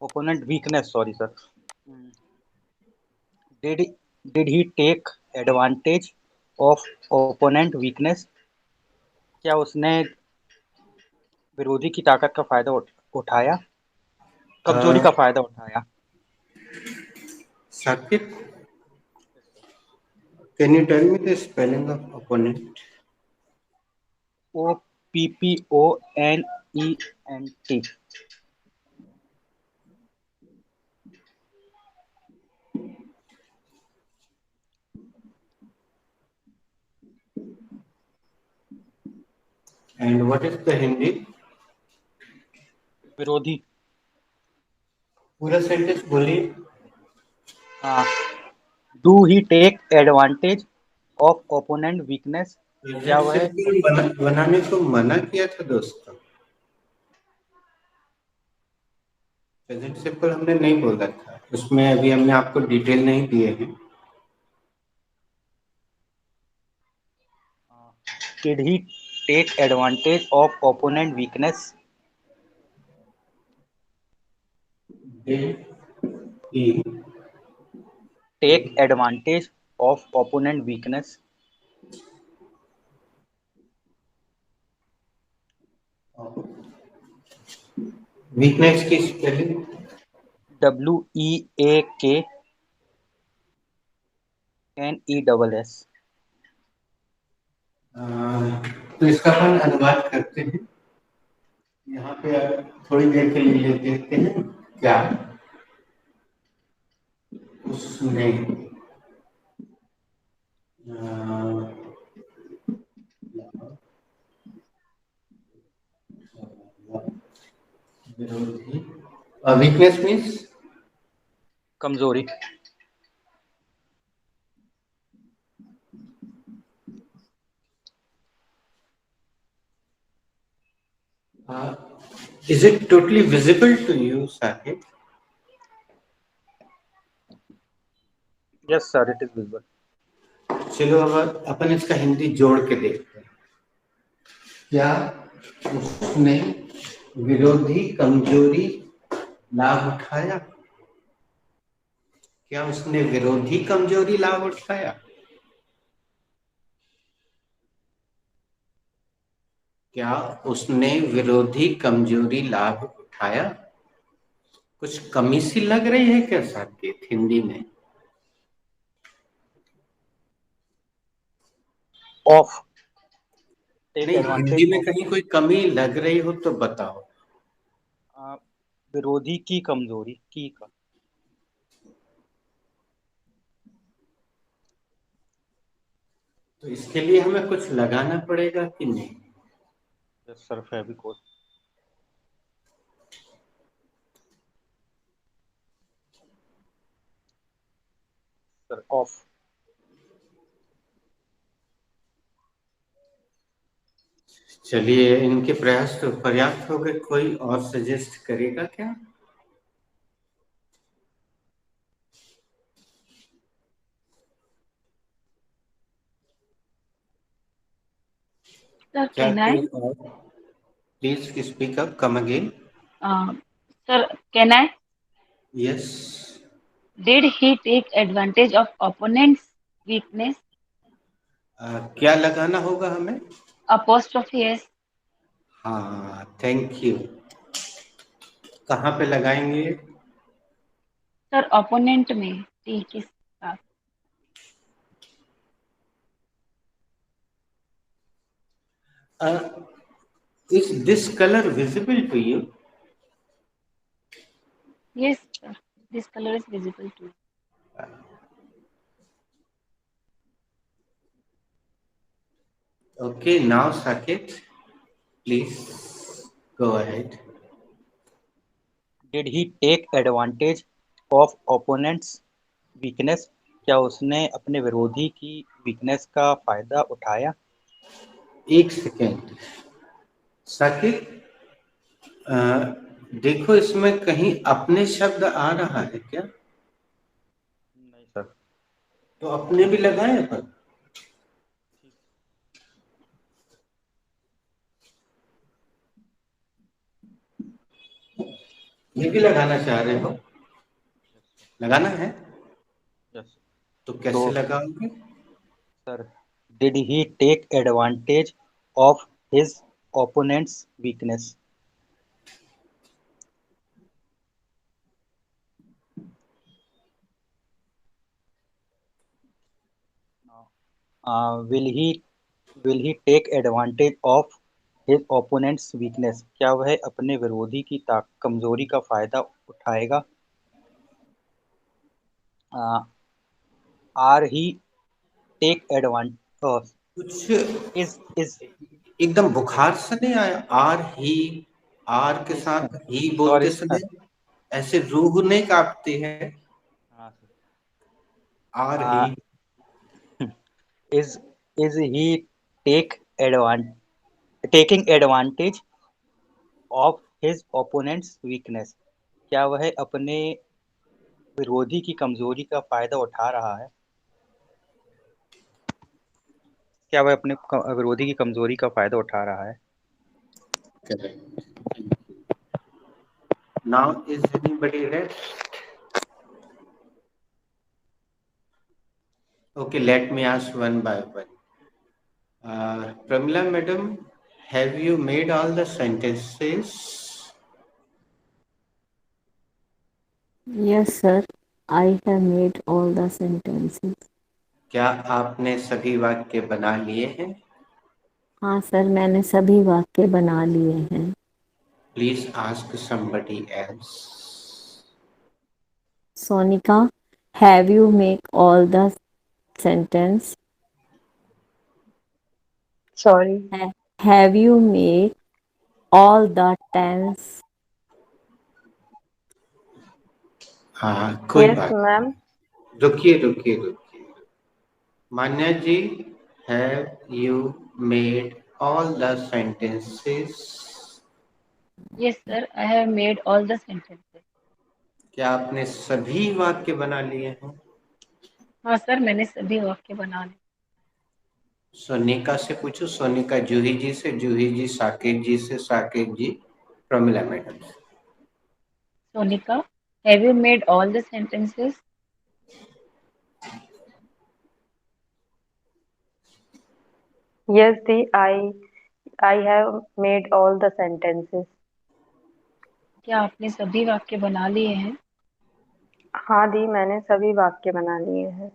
Opponent weakness, sorry sir. Did did he take advantage of opponent weakness? क्या उसने विरोधी की ताकत का फायदा उठाया, कमजोरी का फायदा उठाया? Sakit, can you tell me the spelling of opponent? OPPONENT। And what is the Hindi? विरोधी। पूरा सेंटेंस बोलिए। हाँ, do he take advantage of opponent weakness? क्या प्रेजेंट वह सिंपल बनाने को मना किया था दोस्तों। प्रेजेंट सिंपल हमने नहीं बोला था, उसमें अभी हमने आपको डिटेल नहीं दिए हैं। Did he take advantage of opponent weakness? Did he take advantage of opponent weakness. Weakness की स्पेलिंग? WEAKNESS। तो इसका अपन अनुवाद करते हैं। यहाँ पे थोड़ी देर के लिए ले देखते हैं। क्या उसने विरोधी, वीकनेस मीन्स कमजोरी। is it totally visible to you, Sakit? Yes sir, it is visible. चलो अब अपन इसका हिंदी जोड़ के देखते हैं। क्या उसने विरोधी कमजोरी लाभ उठाया? क्या उसने विरोधी कमजोरी लाभ उठाया? क्या उसने विरोधी कमजोरी लाभ उठाया? कुछ कमी सी लग रही है क्या साकेत हिंदी में? ऑफ टेक नहीं, एडवांटेज हिंदी में ऑफ कहीं कोई कमी लग रही हो तो बताओ। विरोधी की कमजोरी की का। तो इसके लिए हमें कुछ लगाना पड़ेगा कि नहीं? Yes sir, Fevicol. Sir of. चलिए, इनके प्रयास तो पर्याप्त हो गए, कोई और सजेस्ट करेगा क्या? Sir, क्या can I? कोई और? Please speak up, come again. Sir, can I? Yes. Did he take advantage of opponent's weakness? क्या लगाना होगा हमें? Apostrophe S. हाँ, थैंक यू। कहाँ पे लगाएंगे? Sir, opponent में T के साथ। Is this color visible to you? Yes, sir. This color is visible to you. Okay, now Saket, please go ahead. Did he take advantage of opponent's weakness? क्या उसने अपने विरोधी की वीकनेस का फायदा उठाया? एक सेकेंड साकिब, देखो इसमें कहीं अपने शब्द आ रहा है क्या? नहीं सर। तो अपने भी लगाए अपन। ये भी लगाना चाह रहे हो? लगाना है यस। तो तो कैसे लगाओगे? Sir, did he take advantage of his opponent's weakness? Will he take advantage of his opponent's weakness? क्या वह अपने विरोधी की कमजोरी का फायदा उठाएगा? आर ही टेक एडवांटेज कुछ इज एकदम बुखार से नहीं आया? आर के इज साथ ही बोलते सॉरी समय सर। ऐसे रूह नहीं कांपती है? हाँ are he. Sir. Is he take advant taking advantage of his opponent's weakness? क्या वह अपने विरोधी की कमजोरी का फायदा उठा रहा है? क्या वह अपने विरोधी की कमजोरी का फायदा उठा रहा है? Correct. Now is anybody red? Okay, let me ask one by one. Pramila madam, have you made all the sentences? Yes, sir. I have made all the sentences. क्या आपने सभी वाक्य बना लिए हैं? हाँ सर, मैंने सभी वाक्य बना लिए हैं। Please ask somebody else. Sonika, have you made all the sentence? Sorry. Have you made all the tense? हाँ, कोई Yes, बात ma'am. नहीं। रुकिए। मान्या जी, have you made all the sentences? Yes, sir. I have made all the sentences. क्या आपने सभी वाक्य बना लिए हैं? हाँ सर, मैंने सभी वाक्य बना लिए। सोनिका से पूछो, सोनिका जूही जी से, जूही जी साकेत जी से, साकेत जी प्रमिला मैडम से। Sonika, have you made all the sentences? Yes, Di, I have made all the sentences. क्या आपने सभी वाक्य बना लिए हैं? हाँ दी, मैंने सभी वाक्य बना लिए हैं।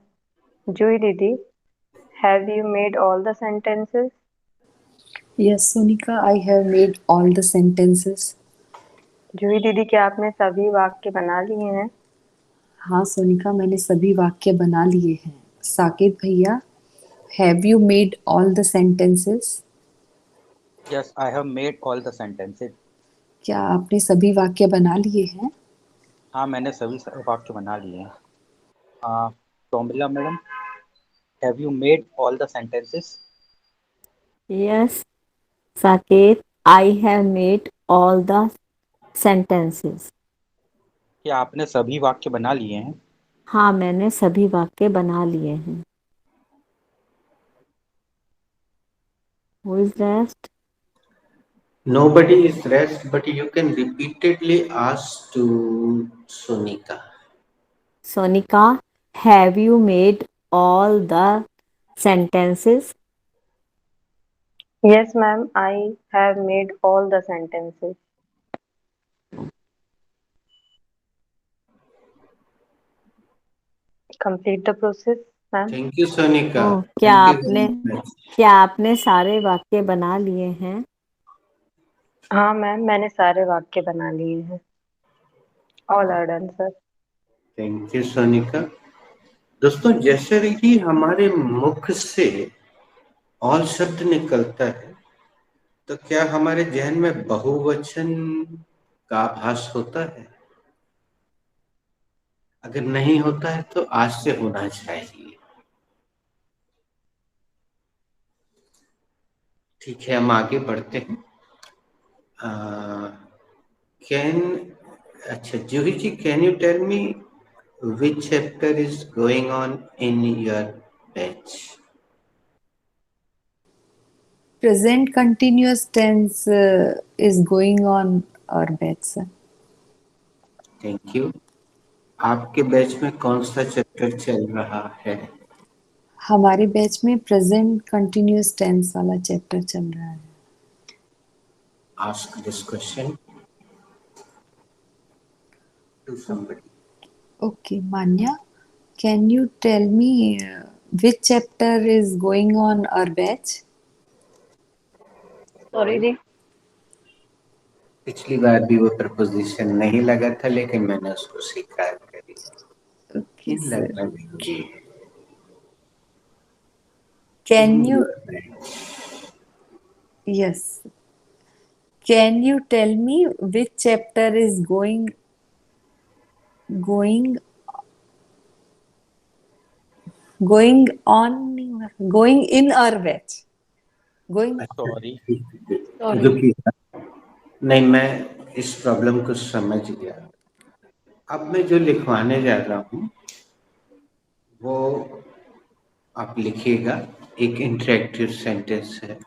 जूही दीदी, have you made all the sentences? Yes, Sonika, I have made all the sentences. जूही दीदी, क्या आपने सभी वाक्य बना लिए हैं? हाँ सोनिका, मैंने सभी वाक्य बना लिए हैं। साकेत भैया, have you made all the sentences? Yes, I have made all the sentences. क्या आपने सभी वाक्य बना लिए हैं? हाँ, मैंने सभी वाक्य बना लिए हैं। Pramila madam, have you made all the sentences? Yes, Saket, I have made all the sentences. क्या आपने सभी वाक्य बना लिए हैं? हाँ, मैंने सभी वाक्य बना लिए हैं। Who is rest? Nobody is rest, but you can repeatedly ask to Sonika. Sonika, have you made all the sentences? Yes, ma'am, I have made all the sentences. Complete the process, ma'am. Thank you, Sonika. O, Thank you very much. क्या आपने सारे वाक्य बना लिए हैं? हाँ ma'am, मैंने सारे वाक्य बना लिए हैं। All are done, sir. Thank you, Sonika. दोस्तों, जैसे ही हमारे मुख से ऑल शब्द निकलता है तो क्या हमारे जहन में बहुवचन का आभास होता है? अगर नहीं होता है तो आज से होना चाहिए। ठीक है, हम आगे बढ़ते हैं। अच्छा Juhi ji, can you tell me which chapter is going on in your batch? Present continuous tense is going on our batch, sir. Thank you. आपके बैच में कौन सा चैप्टर चल रहा है? हमारे बैच में प्रेजेंट कंटिन्यूअस टेंस वाला चैप्टर चल रहा है। Ask this question to somebody. Okay, Manya, can you tell me which chapter is going on our batch? Sorry दी। पिछली बार भी वो प्रपोजिशन नहीं लगा था, लेकिन मैंने उसको स्वीकार कर दिया। Okay, इन sir. लगना जरूरी है। Can you, yes, can you tell me which chapter is going on, going in our batch? Going, sorry. Sorry. दुखी था। नहीं, मैं इस प्रॉब्लम को समझ गया। अब मैं जो लिखवाने जा रहा हूँ वो आप लिखिएगा। एक इंटरेक्टिव सेंटेंस है।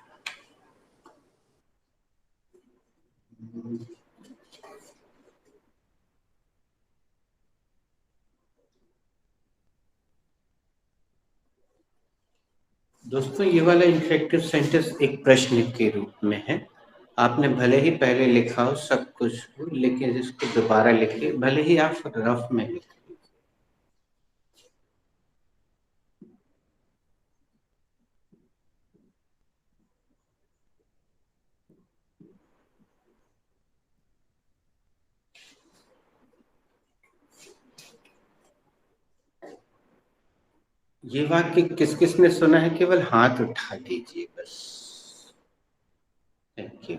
दोस्तों, ये वाला इंटरेक्टिव सेंटेंस एक प्रश्न के रूप में है। आपने भले ही पहले लिखा हो सब कुछ हो, लेकिन इसको दोबारा लिखिए, भले ही आप रफ में लिखें। ये वाक्य किस किस ने सुना है? केवल हाथ उठा दीजिए बस। Thank you.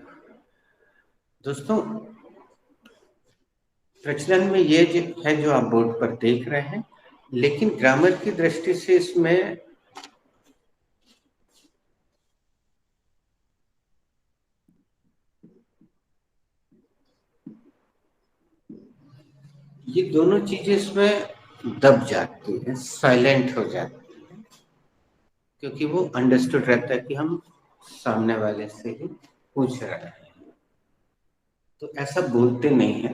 दोस्तों, प्रचलन में ये है जो आप बोर्ड पर देख रहे हैं, लेकिन ग्रामर की दृष्टि से इसमें ये दोनों चीजें इसमें दब जाती हैं, साइलेंट हो जाती हैं, क्योंकि वो अंडरस्टूड रहता है कि हम सामने वाले से ही पूछ रहे हैं। तो ऐसा बोलते नहीं है,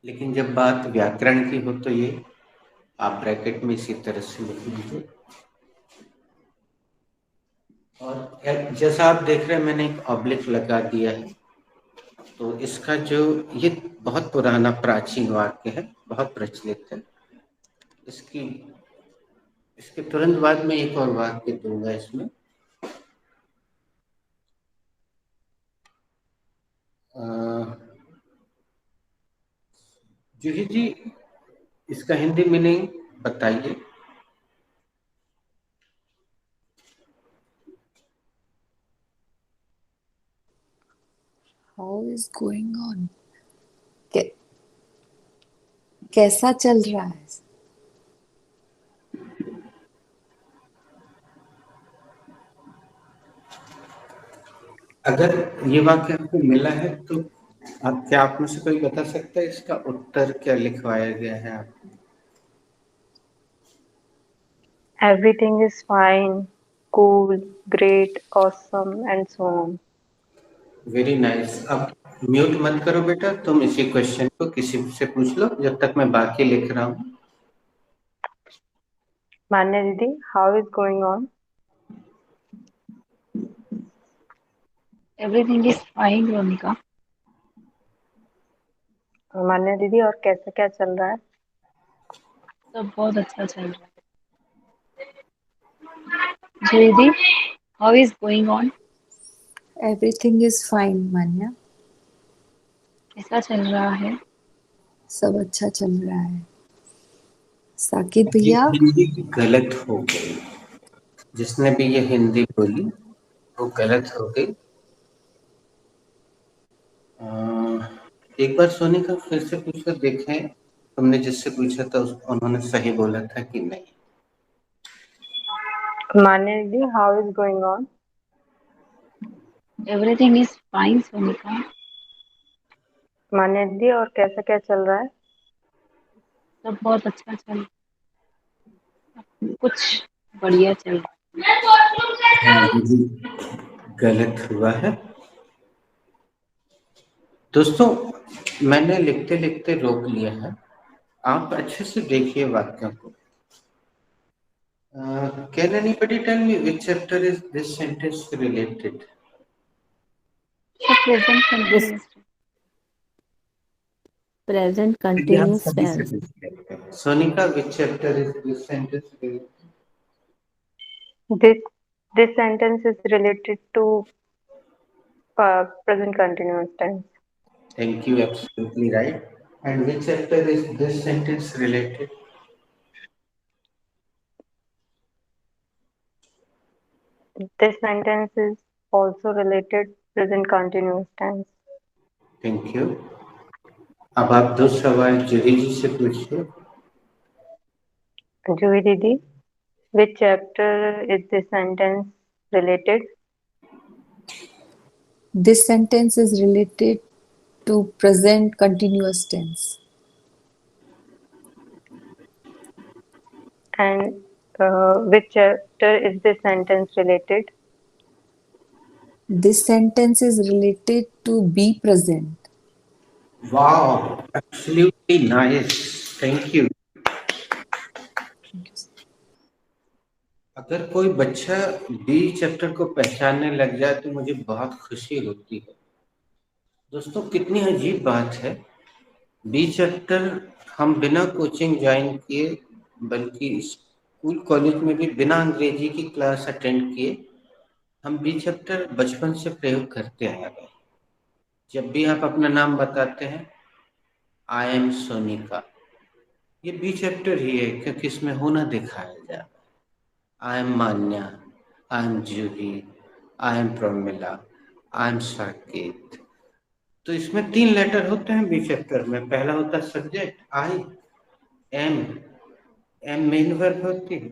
लेकिन जब बात व्याकरण की हो तो ये आप ब्रैकेट में इसी तरह से लिख लीजिए। और जैसा आप देख रहे हैं, मैंने एक ऑब्लिक लगा दिया है। तो इसका जो ये बहुत पुराना प्राचीन वाक्य है, बहुत प्रचलित है। इसके तुरंत बाद में एक और वाक्य दूंगा इसमें। जूही जी, इसका हिंदी मीनिंग बताइए। how is going on? कैसा चल रहा है? अगर ये वाक्य आपको मिला है तो आप में से कोई बता सकता है इसका उत्तर क्या लिखवाया गया है आपको? Everything is fine, cool, great, awesome, and so on. Very nice. अब म्यूट मत करो बेटा, तुम इसी क्वेश्चन को किसी से पूछ लो जब तक मैं बाकी लिख रहा हूँ। Manya Didi, how is going on? Everything is fine Ronika. Manya दीदी, और कैसा क्या चल रहा है? सब बहुत अच्छा चल रहा है। दीदी, how is going on? Everything is fine, Manya. कैसा चल रहा है? सब अच्छा चल रहा है। साकिब ये भैया, हिंदी गलत हो गई। जिसने भी ये हिंदी बोली वो गलत हो गई। एक बार सोनी का फिर से पूछ कर देखें, तुमने जिससे पूछा था उन्होंने सही बोला था कि नहीं। मान्या दीदी, how is going on? Everything is fine Sonika. Manya दीदी, और कैसा क्या चल रहा है? सब बहुत अच्छा चल रहा है। कुछ बढ़िया चल रहा है। गलत हुआ है। दोस्तों मैंने लिखते लिखते रोक लिया है, आप अच्छे से देखिए वाक्यों को। Can anybody tell me which chapter is this sentence related? The present This continuous tense. present यदि आप continuous सभी से tense. पूछते हैं, Sonika which chapter is this sentence related? This sentence is related to present continuous tense. Thank you, absolutely right. And which chapter is this sentence related? This sentence is also related present continuous tense. Thank you. अब आप दो सवाल जूही जी से पूछिए। Juhi Didi, which chapter is this sentence related? This sentence is related to present continuous tense. And which chapter is this sentence related? This sentence is related to be present. Wow, absolutely nice. Thank you. अगर कोई बच्चा B chapter को पहचानने लग जाए तो मुझे बहुत खुशी होती है। दोस्तों कितनी अजीब बात है, बी चैप्टर हम बिना कोचिंग ज्वाइन किए, बल्कि स्कूल कॉलेज में भी बिना अंग्रेजी की क्लास अटेंड किए, हम बी चैप्टर बचपन से प्रयोग करते आ रहे हैं। जब भी आप अपना नाम बताते हैं, आई एम सोनिका, ये बी चैप्टर ही है, क्योंकि इसमें होना दिखाया जा रहा है। I am Manya, I am Juhi, I am Pramila, I am Saket. तो इसमें 3 लेटर होते हैं बी चैप्टर में। पहला होता है subject I, am, am main verb होती है,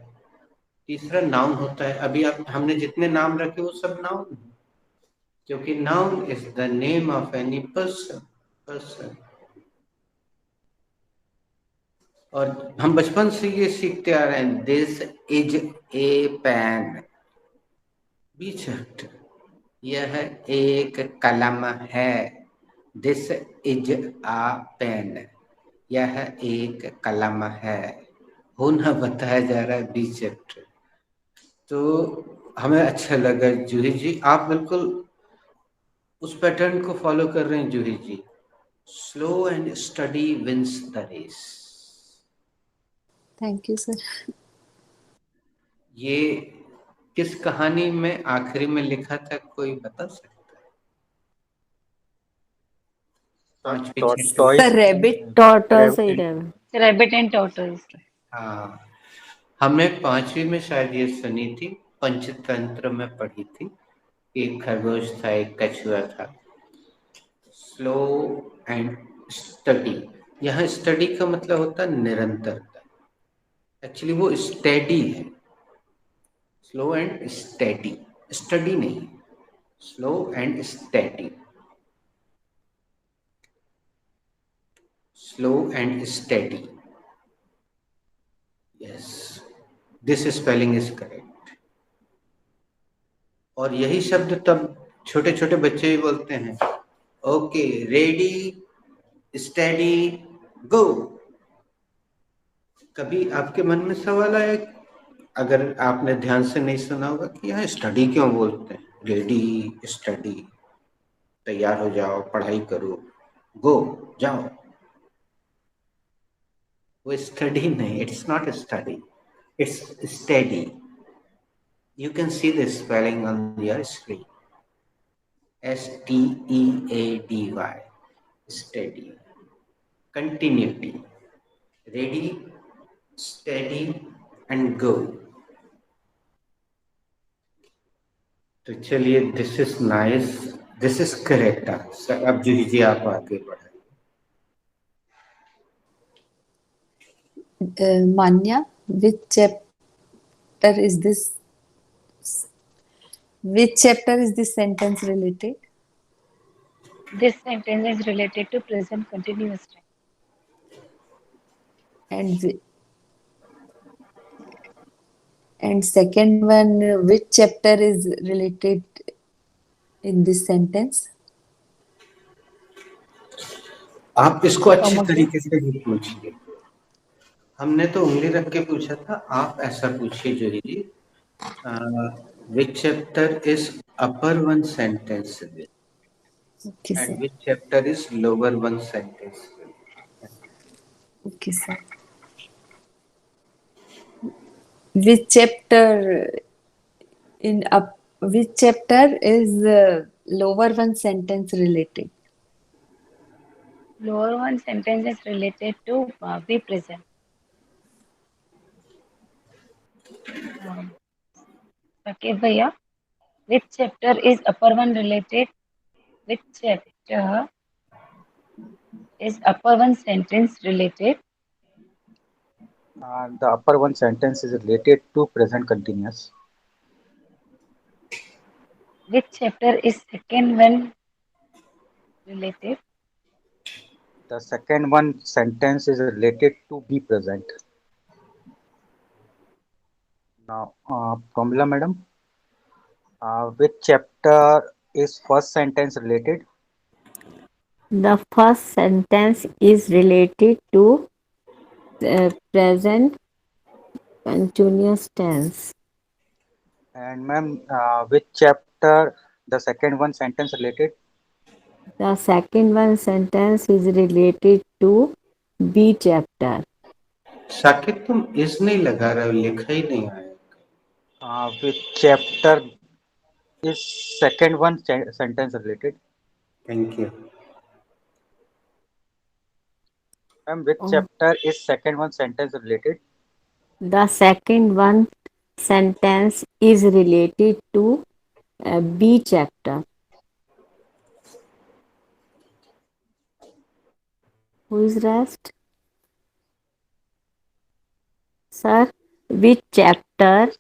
तीसरा नाउन होता है। अभी आप हमने जितने नाम रखे वो सब नाउन है, क्योंकि noun is the name of any person. और हम बचपन से ये सीखते आ रहे हैं, this is a pen, be chapter, यह एक कलम है, दिस इज आ पेन, यह एक कलम है, होना बताया जा रहा है बी चैप्टर। तो हमें अच्छा लगा जूही जी, आप बिल्कुल उस पैटर्न को फॉलो कर रहे हैं Juhi ji. Slow and steady wins the race. Thank you, sir. ये किस कहानी में आखिरी में लिखा था, कोई बता सकता है? पांचवी chapter. The rabbit. Tortoise and rabbit. Rabbit and tortoise. हाँ, हमने 5वीं में शायद ये सुनी थी, पंचतंत्र में पढ़ी थी। एक खरगोश था, एक कछुआ था। स्लो एंड स्टडी, यहाँ स्टडी का मतलब होता है निरंतरता। एक्चुअली वो स्टेडी है, स्लो एंड स्टेडी, स्टडी नहीं, slow and steady, slow and steady. Yes, this spelling is correct. और यही शब्द तब छोटे छोटे बच्चे ही बोलते हैं, ओके रेडी स्टेडी गो। कभी आपके मन में सवाल आया, अगर आपने ध्यान से नहीं सुना होगा, कि यहाँ स्टडी क्यों बोलते हैं? रेडी स्टडी, तैयार हो जाओ, पढ़ाई करो, गो जाओ। वो स्टडी नहीं, it's not study, it's study. You can see the spelling on your screen, STEADY, study, continuity, ready steady and go. तो चलिए, this is nice, this is correct answer. अब जूही जी आप आगे बढ़ाइए। Manya, which chapter is this? Which chapter is this sentence related? This sentence is related to present continuous tense. And second one, which chapter is related in this sentence? आप इसको अच्छे समझ गए। तरीके से भी पूछिए। हमने तो उंगली रख के पूछा था, आप ऐसा पूछिए जूही जी। Which chapter is upper one sentence with Okay, sir. and which chapter is lower one sentence with? Okay, sir. Which chapter which chapter is lower one sentence related? Lower one sentence is related to be present. Okay, भैया, which chapter is upper one related? Which chapter is upper one sentence related? The upper one sentence is related to present continuous. Which chapter is second one related? The second one sentence is related to be present. Now, Pramila madam, which chapter is first sentence related? The first sentence is related to present continuous tense. And ma'am, which chapter the second one sentence related? The second one sentence is related to B chapter. Saqib तुम इस नहीं लगा रहे हो, लिखा ही नहीं आया। Which chapter is second one sentence related? Thank you. Ma'am, which Oh. chapter is second one sentence related? The second one sentence is related to B chapter. Who is rest? Sir, which chapter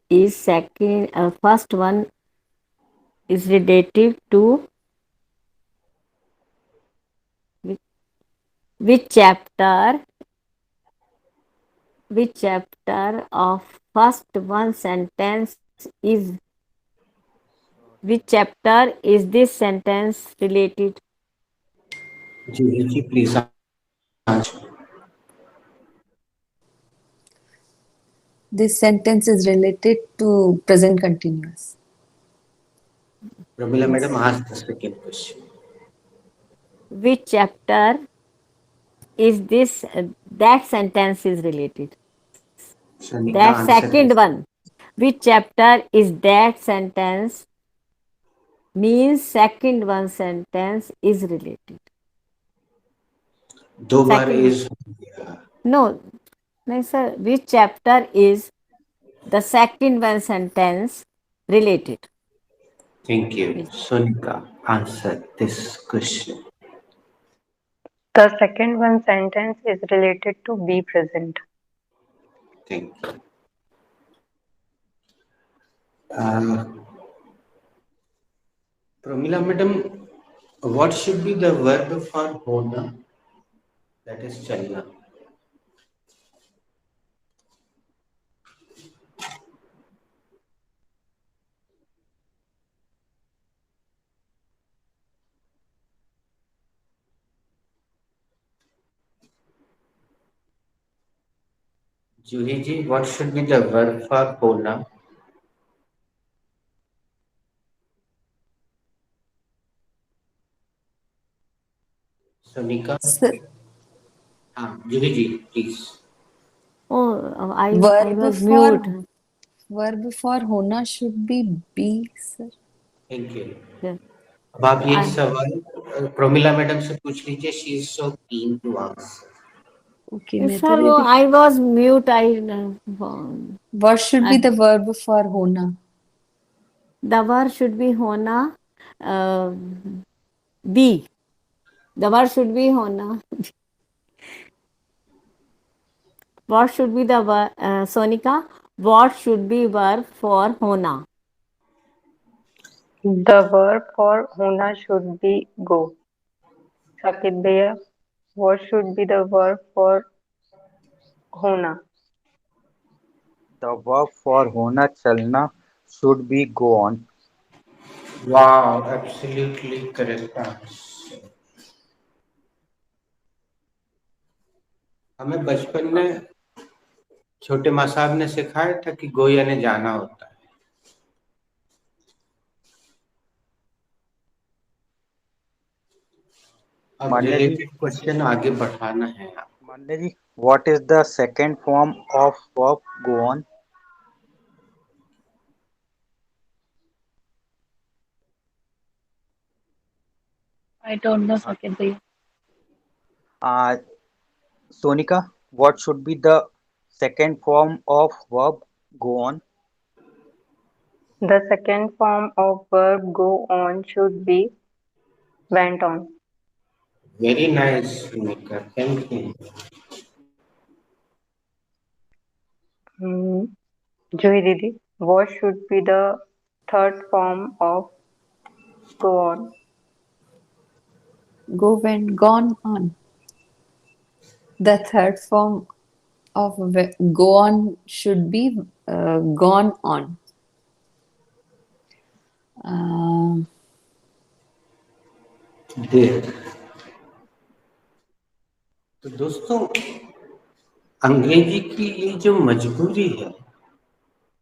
is second? First one is related to which chapter of first one sentence is which chapter is this sentence related? Juhi ji please answer. This sentence is related to present continuous. Pramila madam ask the second question. Which chapter is this that sentence is related? Sonika That answer second this. one. Which chapter is that sentence? Means second one sentence is related. दो बार Second. is No, no sir. Which chapter is the second one sentence related? Thank you. Sonika, answer this question. The second one sentence is related to be present. Thank you. Pramila madam, what should be the verb for hona? That is chalna. Juhi ji, what should be the verb for hona? Sonika? Sir, Juhi ji, please. Oh, I verb was for mute. hona should be be, sir. Thank you. Yeah. अब आप ये I- सवाल Promila madam से पूछ लीजिए, she is so keen to answer. Okay, मैं Sir, तो ready. I was mute. What should be the verb for hona? The verb should be hona. Be. The verb should be hona. What should be the verb, Sonika? What should be verb for hona? The verb for hona should be go. Sakit bhaiya, what should be the verb for hona? The verb for hona chalna should be go on. Wow, absolutely correct answer. हमें बचपन में छोटे माँ साहब ने सिखाया था कि गोया ने जाना होता है। अब मान्य जी, रिलेटेड क्वेश्चन आगे बढ़ाना है आप। मान्य जी, what is the second form of verb go on? I don't know, Saket bhaiya. Uh, Sonika, what should be the second form of verb go on? The second form of verb go on should be went on. Very nice, Nika. Thank you. Hmm. Juhi Didi, what should be the third form of go on? Go went gone on. The third form of go on should be gone on. Uh, देर। तो दोस्तों, अंग्रेजी की ये जो मजबूरी है,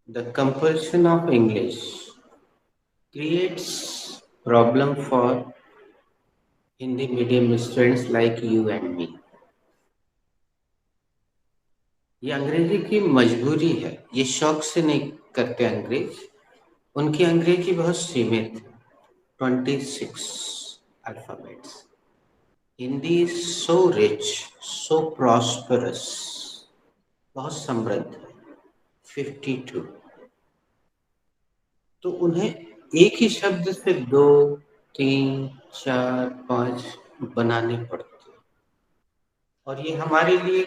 the compulsion of English creates problem for Hindi medium students like you and me. ये अंग्रेजी की मजबूरी है, ये शौक से नहीं करते अंग्रेज। उनकी अंग्रेजी बहुत सीमित है, 26 alphabets. Hindi is so rich, so prosperous, बहुत समृद्ध है, 52। तो उन्हें एक ही शब्द से 2, 3, 4, 5 बनाने पड़ते हैं, और ये हमारे लिए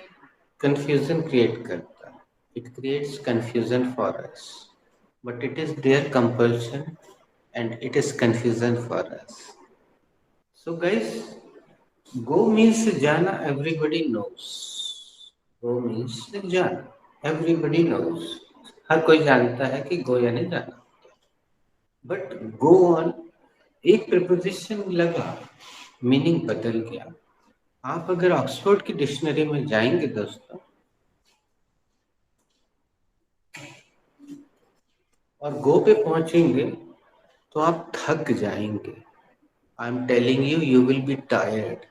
कंफ्यूजन क्रिएट करता है। It creates confusion for us, but it is their compulsion and it is confusion for us. So guys, go means जाना, एवरीबडी नोस। गो मीन्स जाना, एवरीबडी नोस। हर कोई जानता है कि गो यानी जाना। बट गो ऑन, एक प्रीपोजिशन लगा, मीनिंग बदल गया। आप अगर ऑक्सफोर्ड की डिक्शनरी में जाएंगे दोस्तों, और गो पे पहुंचेंगे, तो आप थक जाएंगे। I am telling you, you will be tired.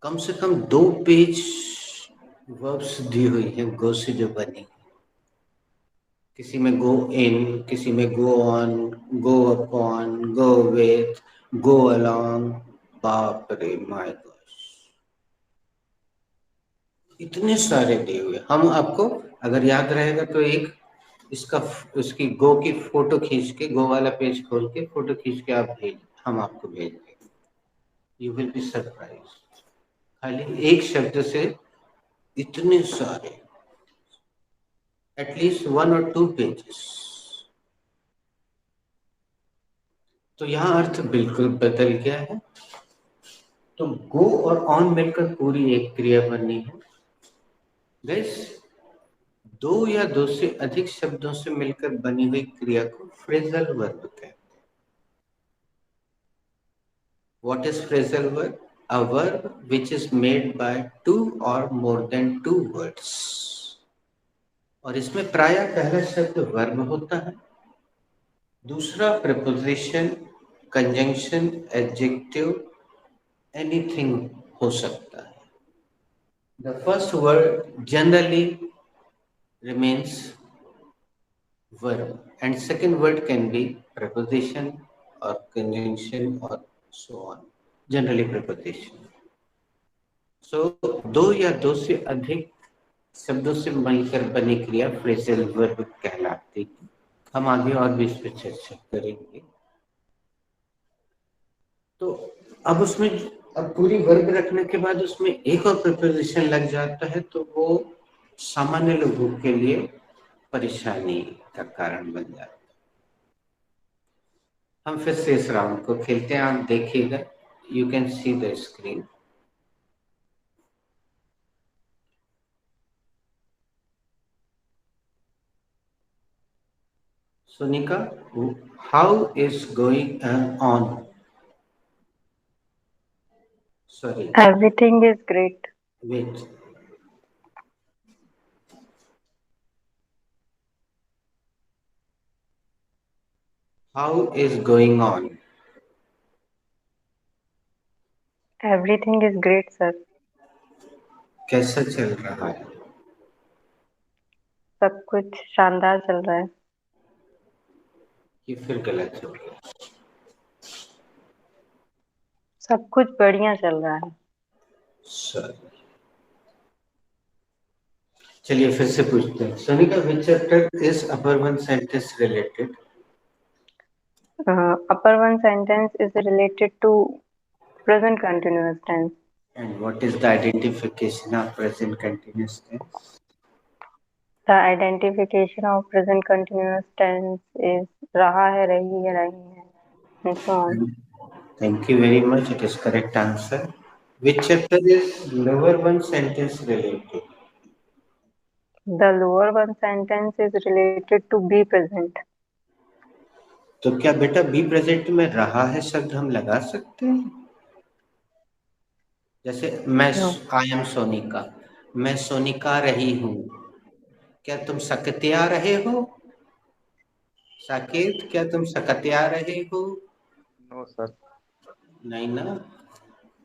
कम से कम 2 पेज वर्ब्स दी हुई है गो से जो बनी। किसी में गो इन, किसी में go on, go upon, go with, go along. बाप रे, माय गॉड, इतने सारे दिए हुए। हम आपको अगर याद रहेगा तो एक इसका उसकी गो की फोटो खींच के, गो वाला पेज खोल के फोटो खींच के आप भेज, हम आपको भेज देंगे। यू विल बी सरप्राइज, खाली एक शब्द से इतने सारे, एटलीस्ट 1 और 2 पेजेस। तो यहाँ अर्थ बिल्कुल बदल गया है। तो गो और ऑन मिलकर पूरी एक क्रिया बनी है। गाइस, 2 या 2 से अधिक शब्दों से मिलकर बनी हुई क्रिया को फ्रेजल वर्ब कहते हैं। What is phrasal verb? A verb which is made by 2 or more than 2 words. और इसमें प्रायः पहला शब्द वर्ब होता है, दूसरा प्रपोजिशन, कंजंक्शन, एडजेक्टिव, एनीथिंग हो सकता है। The first word generally remains verb and second word can be preposition or conjunction or so on, generally preposition. So 2 या 2 से अधिक शब्दों से मिलकर बनी क्रिया फ्रेजल वर्ब कहलाती है। हम आगे और भी इस पर चर्चा करेंगे। तो अब उसमें, अब पूरी वर्ब रखने के बाद उसमें एक और प्रीपोजिशन लग जाता है, तो वो सामान्य लोगों के लिए परेशानी का कारण बन जाता है। हम फिर से इस राउंड को खेलते हैं, आप देखिएगा, you can see the screen. Sonika, how is going on? Sorry, Everything is great. wait. How is going on? Everything is great, sir. कैसा चल रहा है? सब कुछ शानदार चल रहा है. ये फिर गलत हो गया. सब कुछ बढ़िया चल रहा है. Sorry. चलिए फिर से पूछते हैं. Sonika, which chapter is upper one sentence related? Upper one sentence is related to present continuous tense. And what is the identification of present continuous tense? The identification of present continuous tense is रहा है, रही है, रही है, and so on. Thank you very much. It is correct answer. Which chapter is lower one sentence related? The lower one sentence is related to be present. तो क्या बेटा be present में रहा है शब्द हम लगा सकते हैं? जैसे मैं No. आई एम सोनिका, मैं सोनिका रही हूँ. क्या तुम सकत्या रहे हो? साकेत, क्या तुम सकत्या रहे हो? No sir. नहीं ना.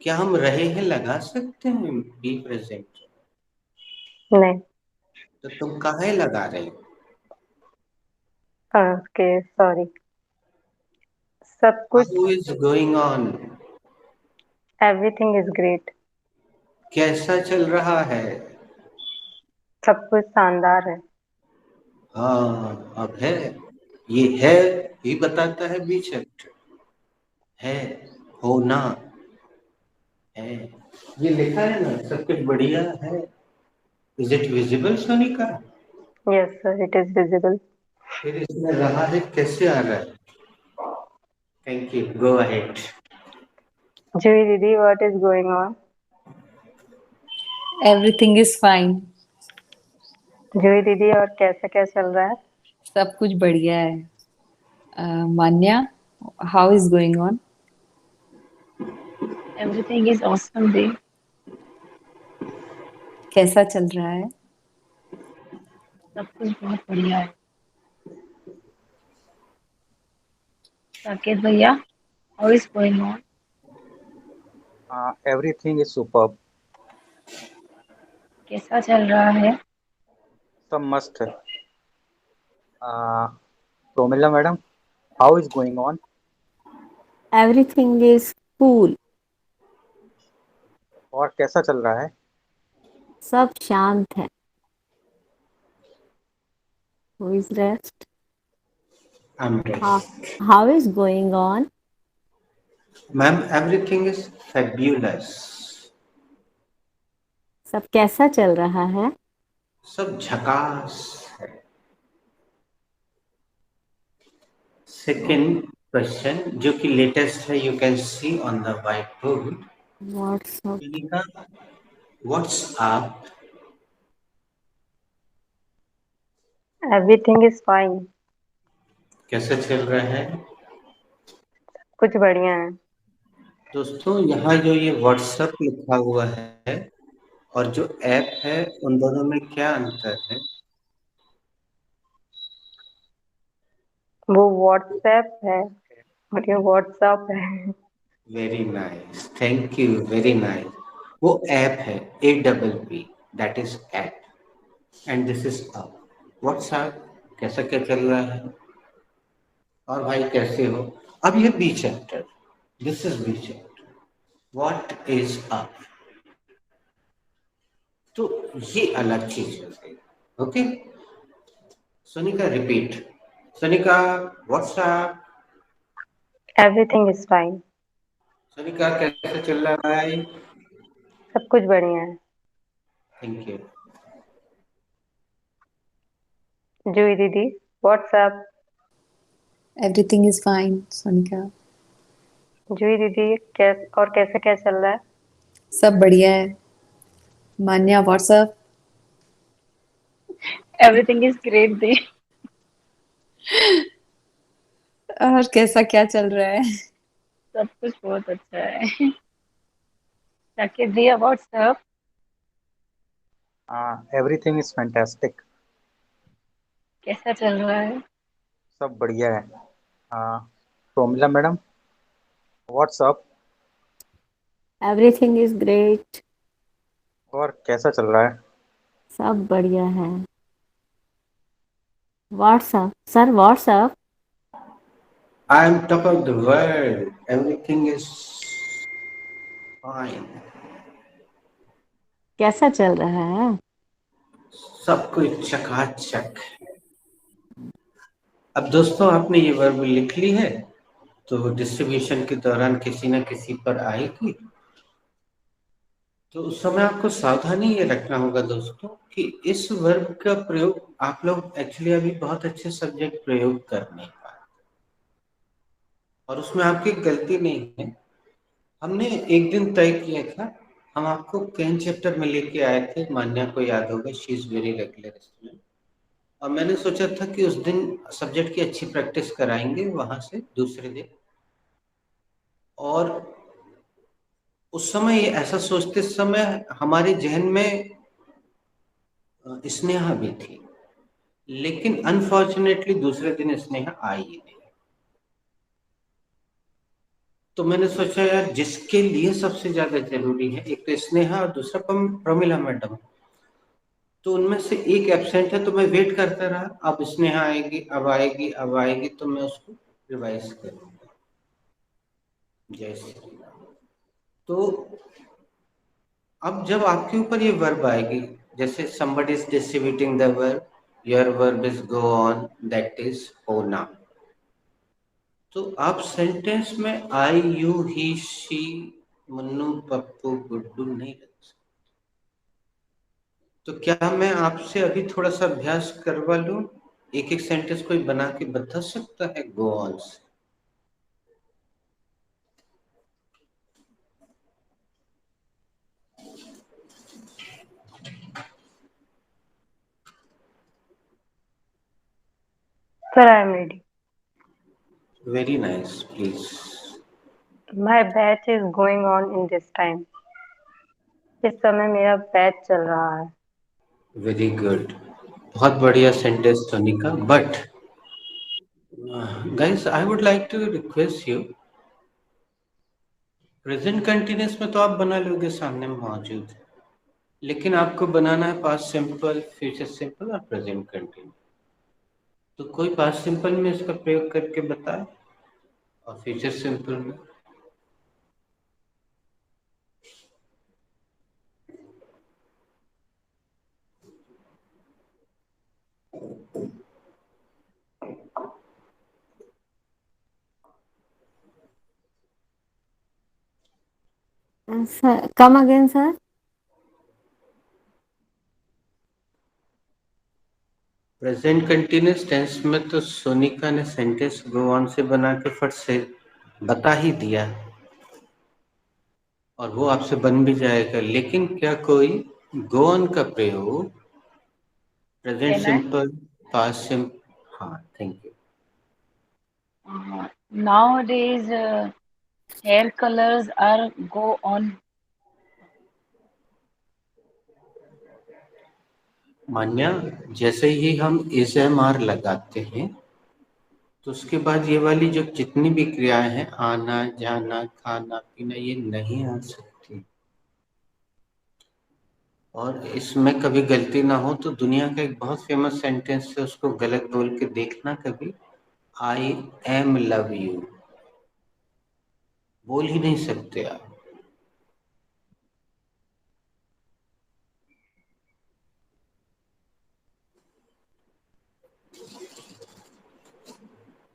क्या हम रहे हैं लगा सकते हैं बी प्रेजेंट? नहीं. तो तुम काहे लगा रहे हो? Okay, sorry. सब कुछ. How is going on? Everything is great. कैसा चल रहा है? सब कुछ शानदार है. हाँ, अब है. ये है ही बताता है बी चैप्टर. है, होना है. ये लिखा है ना, सब कुछ बढ़िया है. Is it visible Sonika? Yes, sir, it is visible. फिर इसमें रहा है कैसे आ रहा है? Thank you. Go ahead. Juhi Didi, what is going on? Everything is fine. जुही दीदी, और कैसा क्या चल रहा है? सब कुछ बढ़िया है. Manya, how is going on? Everything is awesome day. कैसा चल रहा है? सब कुछ बहुत बढ़िया है. साकेत भैया, how is going on? Everything is superb. कैसा चल रहा है? सब मस्त है. Promila madam, how is going on? Everything is cool. और कैसा चल रहा है? सब शांत है. Who is rest? How is going on? Ma'am, everything is fabulous. सब कैसा चल रहा है? सब झकास है. सेकेंड क्वेश्चन जो कि लेटेस्ट है, you can see on the white board. What's up? What's up? Everything is fine. कैसे चल रहा है? कुछ बढ़िया है. दोस्तों, यहाँ जो ये व्हाट्सएप लिखा हुआ है और जो ऐप है, उन दोनों में क्या अंतर है? वो WhatsApp है और ये WhatsApp है. Very nice. Thank you. Very nice. वो ऐप है, APP, that is app, and this is up. WhatsApp. कैसा क्या चल रहा है? और भाई कैसे हो? अब ये be chapter, this is be chapter. What is up? तो ये अलग चीज है. Okay. Sonika, repeat. Sonika, what's up. Everything is fine. Sonika, कैसे चल रहा है? सब कुछ बढ़िया है. Thank you. जुही दीदी, WhatsApp. Everything is fine, Sonika. जुही दीदी, कैसे क्या चल रहा है? सब बढ़िया है. Manya, what's up? Everything is great day. और कैसा क्या चल रहा है? सब कुछ बहुत अच्छा है। साकिब भैया व्हाट्सअप एवरीथिंग इज फैंटास्टिक। कैसा चल रहा है? सब बढ़िया है। Promila madam what's up. Everything is great. और कैसा चल रहा है? सब बढ़िया है। What's up sir, what's up. I am top of the world. Everything is fine. कैसा चल रहा है? सब कुछ चकाचक। अब दोस्तों आपने ये वर्ब लिख ली है, तो डिस्ट्रीब्यूशन के दौरान किसी न किसी पर आएगी। तो उस समय आपको सावधानी ये रखना होगा दोस्तों कि इस वर्ब का प्रयोग आप लोग एक्चुअली अभी बहुत अच्छे सब्जेक्ट प्रयोग कर नहीं पाए, और उसमें आपकी गलती नहीं है। हमने एक दिन तय किया था, हम आपको कैन चैप्टर में लेके आए थे, मान्या को याद होगा, she is very regular student. और मैंने सोचा था कि उस दिन सब्जेक्ट की अच्छी प्रैक्टिस कराएंगे, वहां से दूसरे दिन। और उस समय ऐसा सोचते समय हमारे जहन में स्नेहा भी थी, लेकिन अनफॉर्चुनेटली दूसरे दिन स्नेहा आई ही नहीं। तो मैंने सोचा यार जिसके लिए सबसे ज्यादा जरूरी है, एक तो स्नेहा और दूसरा प्रमिला मैडम, तो उनमें से एक एब्सेंट है, तो मैं वेट करता रहा। अब स्नेहा आएगी, अब आएगी, अब आएगी, तो मैं उसको रिवाइज करूंगा। जय श्री राम। तो अब जब आपके ऊपर ये वर्ब आएगी, जैसे somebody is distributing the verb, your verb is go on, that is होना, तो आप सेंटेंस में I, you, he, she, Munnu, Pappu, Guddu नहीं रख सकते। तो क्या मैं आपसे अभी थोड़ा सा अभ्यास करवा लूं? एक एक सेंटेंस कोई बना के बता सकता है गो ऑन से? Sir, I am ready. Very nice, please. My batch is going on in this time. इस समय मेरा बैच चल रहा है। वेरी गुड, बहुत बढ़िया sentence Sonika. But guys I would like to request you, present continuous में तो आप बना लोगे, सामने में मौजूद है, लेकिन आपको बनाना है पास्ट सिंपल, फ्यूचर सिंपल और प्रेजेंट कंटिन्यू। तो कोई पास्ट सिंपल में इसका प्रयोग करके बताए और फ्यूचर सिंपल में। Sir come again sir. Present continuous tense में तो सोनिका ने सेंटेंस गो ऑन से बना के फट से बता ही दिया, और वो आपसे बन भी जाएगा। लेकिन क्या कोई गो ऑन का प्रयोग present Can I? Simple, past simple? हाँ, thank you. Nowadays, hair colors are go on. Manya, जैसे ही हम एस एम आर लगाते हैं, तो उसके बाद ये वाली जो जितनी भी क्रियाएं हैं, आना, जाना, खाना, पीना, ये नहीं आ सकती। और इसमें कभी गलती ना हो तो दुनिया का एक बहुत फेमस सेंटेंस है, उसको गलत बोल के देखना कभी। आई एम लव यू बोल ही नहीं सकते आप।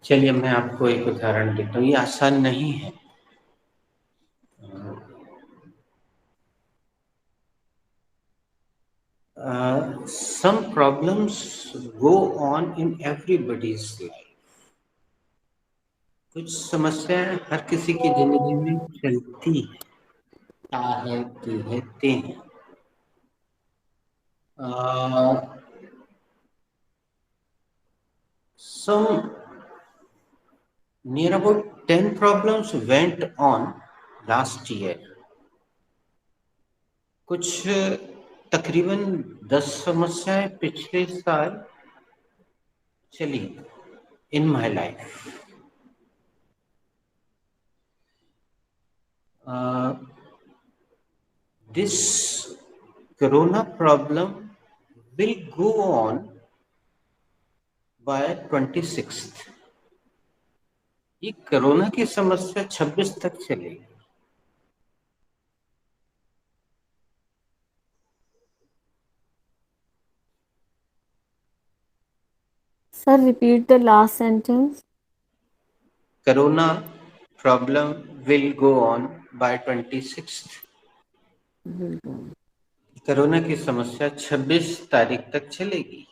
चलिए मैं आपको एक उदाहरण देता हूँ, ये आसान नहीं है। some problems go on in everybody's life. कुछ समस्याएं हर किसी की जिंदगी में चलती हैं। some Near about 10 problems went on last year. कुछ तकरीबन 10 समस्याएं पिछले साल चली in my life. This corona problem will go on by 26th. ये कोरोना की समस्या 26 तक चलेगी. Sir, repeat the last sentence. Corona problem will go on by 26th. Corona की समस्या 26 तारीख तक चलेगी.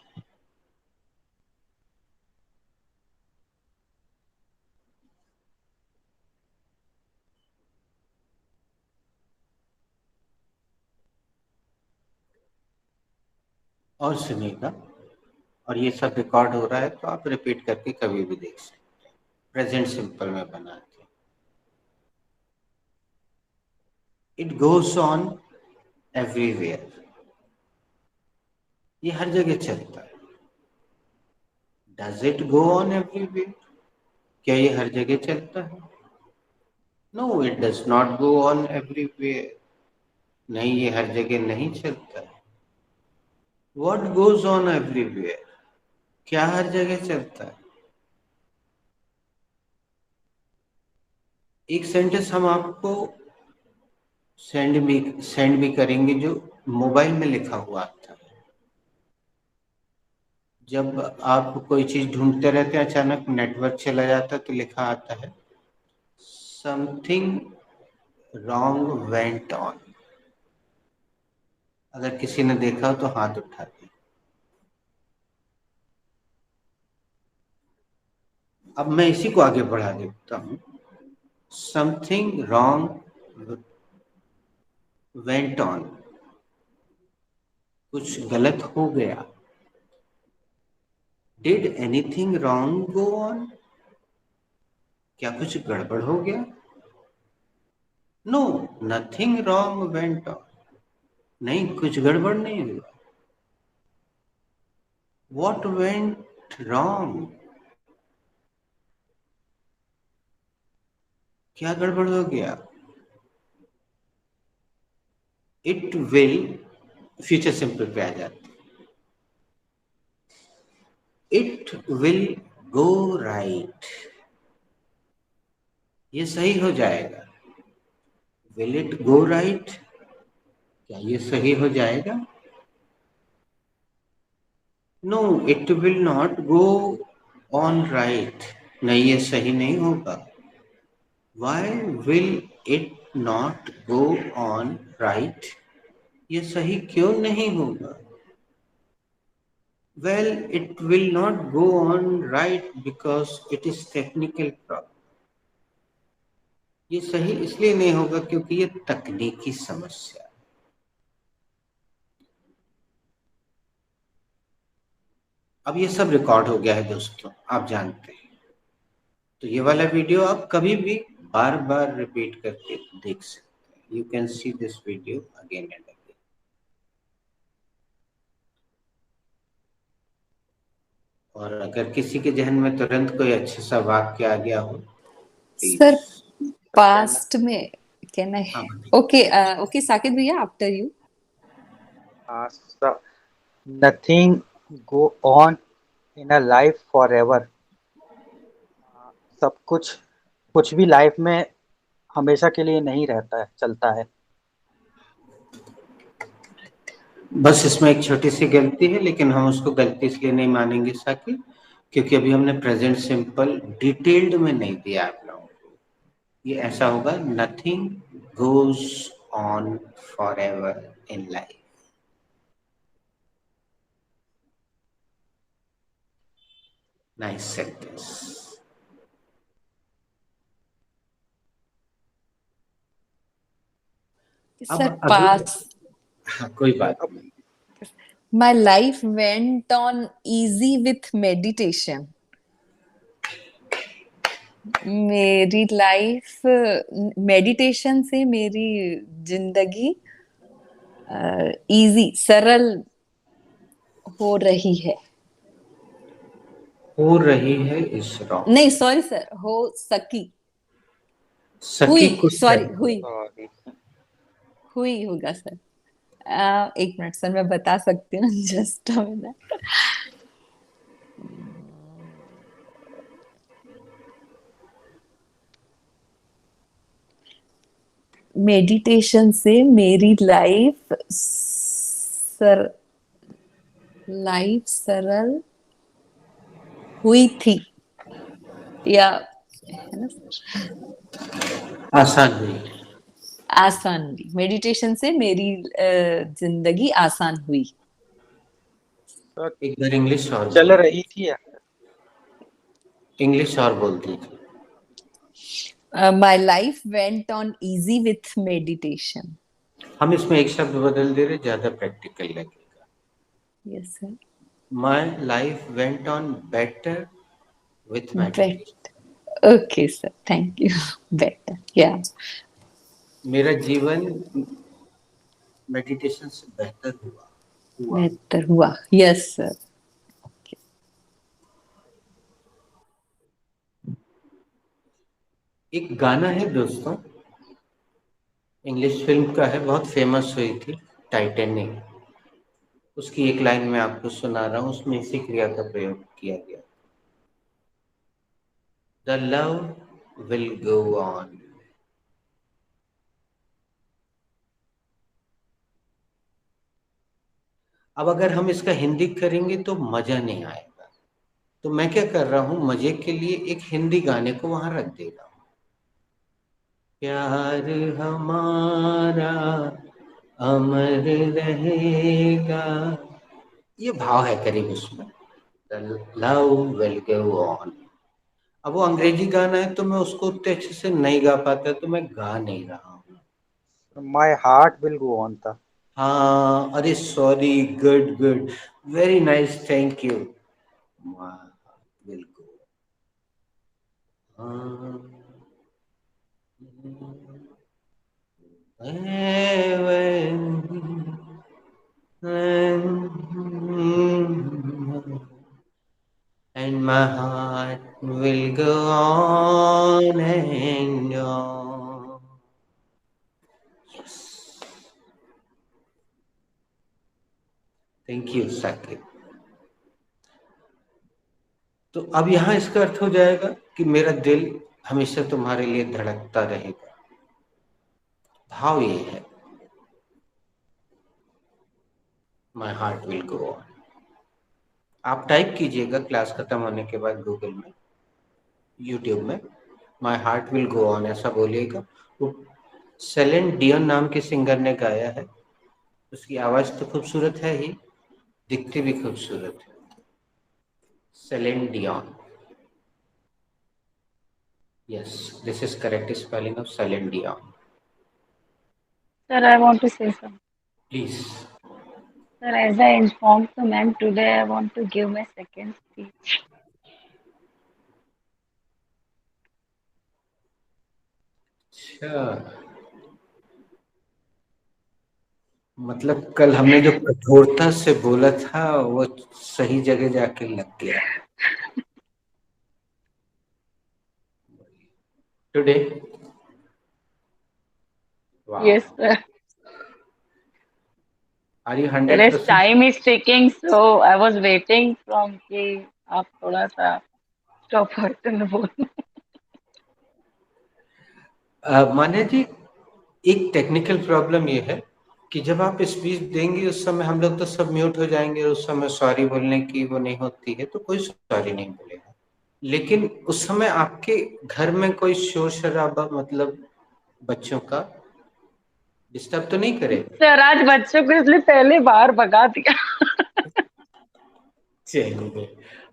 और सुनिएगा, और ये सब रिकॉर्ड हो रहा है तो आप रिपीट करके कभी भी देख सकते हैं. प्रेजेंट सिंपल में बना के. It goes on everywhere. ये हर जगह चलता है. Does it go on everywhere? क्या ये हर जगह चलता है? No, it does not go on everywhere. नहीं, ये हर जगह नहीं चलता है. What goes on everywhere? क्या हर जगह चलता है? एक सेंटेंस हम आपको सेंड भी करेंगे जो मोबाइल में लिखा हुआ आता है. जब आप कोई चीज ढूंढते रहते हैं, अचानक नेटवर्क चला जाता है तो लिखा आता है समथिंग रॉन्ग वेंट ऑन. अगर किसी ने देखा हो तो हाथ उठा दे. अब मैं इसी को आगे बढ़ा देता हूं. Something wrong went on. कुछ गलत हो गया. Did anything wrong go on? क्या कुछ गड़बड़ हो गया? No, nothing wrong went on. नहीं, कुछ गड़बड़ नहीं हुआ. What went wrong? क्या गड़बड़ हो गया? इट विल फ्यूचर सिंपल पे आ जाती. It will go right. ये सही हो जाएगा. Will it go right? क्या ये सही हो जाएगा? No, it will not go on right. नहीं, ये सही नहीं होगा. Why will it not go on right? ये सही क्यों नहीं होगा? Well, it will not go on right because it is technical problem. ये सही इसलिए नहीं होगा क्योंकि ये तकनीकी समस्या है. अब ये सब रिकॉर्ड हो गया है दोस्तों, आप जानते हैं. तो ये वाला वीडियो आप कभी भी बार बार रिपीट करके देख सकते हैं. You can see this video again and again. और अगर किसी के जहन में तुरंत कोई अच्छा सा वाक्य आ गया हो, सर पास्ट में कैन आई? हाँ, ओके ओके साकिब भैया, after you. Nothing go on in a life for ever. सब कुछ भी लाइफ में हमेशा के लिए नहीं रहता है, चलता है. बस इसमें एक छोटी सी गलती है, लेकिन हम उसको गलती इसलिए नहीं मानेंगे साकिब, क्योंकि अभी हमने प्रेजेंट सिंपल डिटेल्ड में नहीं दिया आप लोगों को. ये ऐसा होगा, nothing goes on for ever in life. Nice sentence. Sir past. हाँ, कोई बात नहीं. My life went on easy with meditation. मेरी लाइफ मेडिटेशन से मेरी जिंदगी इजी सरल हो रही है। हो रही है इस रॉन्ग। नहीं सॉरी सर, हो सकी, सकी हुई, कुछ सॉरी है। हुई, सॉरी। हुई होगा सर। एक मिनट सर, मैं बता सकती हूँ, जस्ट अ मिनट। मेडिटेशन से मेरी लाइफ सरल हुई थी, या है ना सर, आसान हुई। आसान हुई। मेडिटेशन से मेरी जिंदगी आसान हुई। सर एक बार इंग्लिश और चल बोल, रही थी या इंग्लिश और बोल दीजिए। माई life went on easy with meditation. हम इसमें एक शब्द बदल दे रहे, ज्यादा प्रैक्टिकल लगेगा। Yes sir. My life went on better with meditation. But okay sir, thank you. Better, या मेरा जीवन मेडिटेशन से बेहतर हुआ। बेहतर हुआ, यस सर। एक गाना है दोस्तों, इंग्लिश फिल्म का है, बहुत फेमस हुई थी, टाइटैनिक। उसकी एक लाइन मैं आपको सुना रहा हूँ, उसमें इसी क्रिया का प्रयोग किया गया। The love will go on. अब अगर हम इसका हिंदी करेंगे तो मजा नहीं आएगा, तो मैं क्या कर रहा हूँ, मजे के लिए एक हिंदी गाने को वहां रख दे रहा हूँ। प्यार हमारा अमर रहेगा, ये भाव है करीब उसमें। The love will go on. अब वो अंग्रेजी गाना है तो मैं उसको उतने अच्छे से नहीं गा पाता, तो मैं गा नहीं रहा हूँ। My heart will go on था। हाँ, अरे sorry, good good, very nice, thank you. Will go and my heart will go on and on. Yes. Thank you, Sakib. तो अब यहाँ इसका अर्थ हो जाएगा कि मेरा दिल हमेशा तुम्हारे लिए धड़कता रहेगा। भाव ये है, my heart will go on. आप टाइप कीजिएगा क्लास खत्म होने के बाद गूगल में, यूट्यूब में, my heart will go on ऐसा बोलिएगा। वो सेलेन डियन नाम के सिंगर ने गाया है, उसकी आवाज तो खूबसूरत है ही, दिखती भी खूबसूरत है। सेलेन Dion, yes, this is correct spelling of Celine Dion. Sir, I want to say something. Please. Sir, as I informed the ma'am today, I want to give my second speech. अच्छा, मतलब कल हमने जो कठोरता से बोला था वो सही जगह जाके लग गया today. Yes, sir. Are you Sir, as 100%? time is ticking, so I was waiting from कि आप थोड़ा सा stop बटन बोलो। मान्या जी, एक टेक्निकल प्रॉब्लम ये है कि जब आप स्पीच देंगे उस समय हम लोग तो सब म्यूट हो जाएंगे, उस समय सॉरी बोलने की वो नहीं होती है, तो कोई सॉरी नहीं बोलेगा। लेकिन उस समय आपके घर में कोई शोर शराबा, मतलब बच्चों का डिस्टर्ब तो नहीं करेगा? सर आज बच्चों को इसलिए पहले बाहर भगा दिया। चलिए,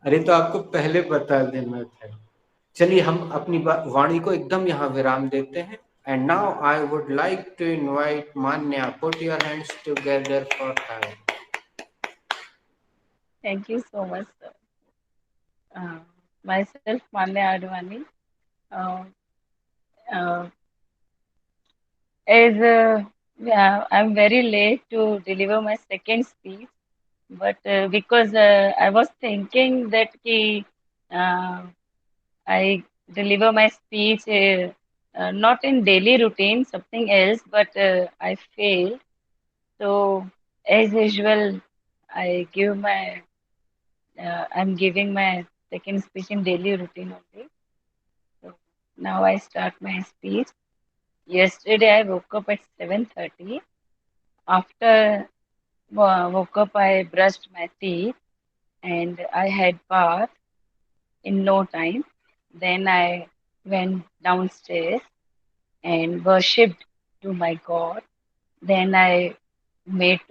अरे तो आपको पहले बता देना था। चलिए हम अपनी वाणी को एकदम यहाँ विराम देते हैं। And now I would like to invite Manya, put your hands together for her. Thank you so much, sir. Myself, Manya Advani. uh, uh, as yeah, I'm very late to deliver my second speech, but because I was thinking that I deliver my speech not in daily routine, something else, but I failed. So as usual, I'm giving my second speech in daily routine only. So now I start my speech. Yesterday I woke up at 7:30. After woke up, I brushed my teeth and I had bath in no time. Then I went downstairs and worshipped to my God. Then I made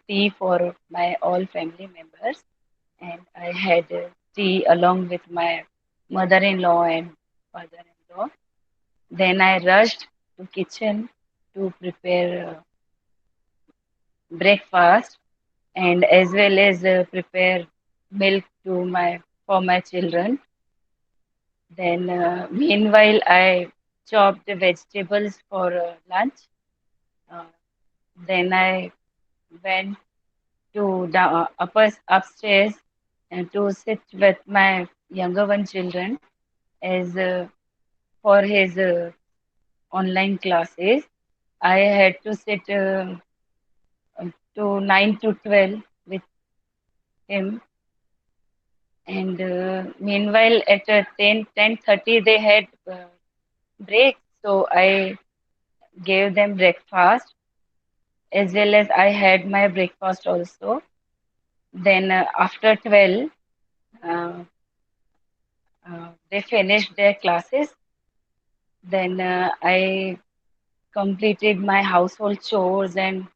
tea for my all family members, and I had tea along with my mother-in-law and father-in-law. Then I rushed to kitchen to prepare breakfast and as well as prepare milk to my for my children. Then meanwhile I chopped the vegetables for lunch. Uh, then I went to upstairs and to sit with my younger one children as for his online classes. I had to sit to 9 to 12 with him. And meanwhile, at 10:30, they had break. So I gave them breakfast as well as I had my breakfast also. Then after 12, uh, they finished their classes. Then I completed my household chores and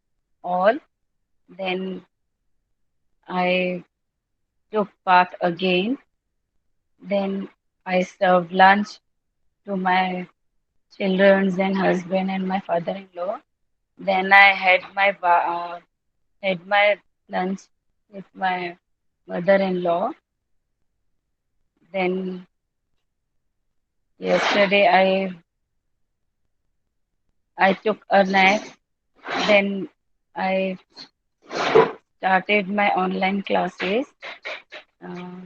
all. Then I took bath again. Then I served lunch to my children and husband and my father-in-law. Then I had my lunch with my mother-in-law. Then yesterday I took a nap. Then I started my online classes. Uh,